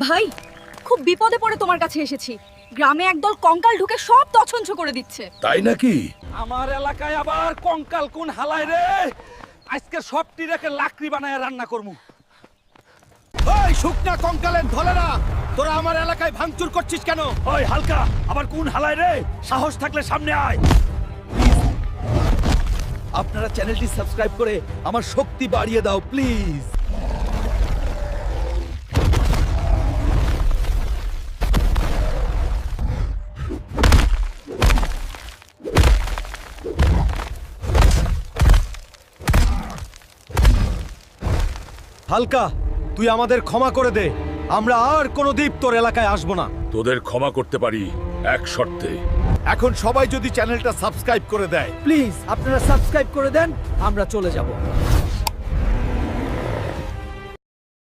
ভাই, খুব বিপদে পড়ে তোমার কাছে এসেছি। গ্রামে একদল কঙ্কাল ঢুকে সব তছনছ করে দিচ্ছে। তাই নাকি? আমার এলাকায় আবার কঙ্কাল কোন হালায় রে? আজকে সবটি রেখে লাকড়ি বানায় রান্না করমু। ওই শুকনা কঙ্কালের ধলেরা, তোরা আমার এলাকায় ভাঙচুর করছিস কেন? ওই হালকা, আবার কোন হালায় রে? সাহস থাকলে সামনে আয়। আপনারা চ্যানেলটি সাবস্ক্রাইব করে আমার শক্তি বাড়িয়ে দাও প্লিজ। হালকা, তুই আমাদের ক্ষমা করে দে। আমরা আর কোনো দ্বীপ তোর এলাকায় আসবো না। তোদের ক্ষমা করতে পারি এক শর্তে। এখন সবাই যদি চ্যানেলটা সাবস্ক্রাইব করে দেয়। প্লিজ আপনারা সাবস্ক্রাইব করে দেন, আমরা চলে যাব।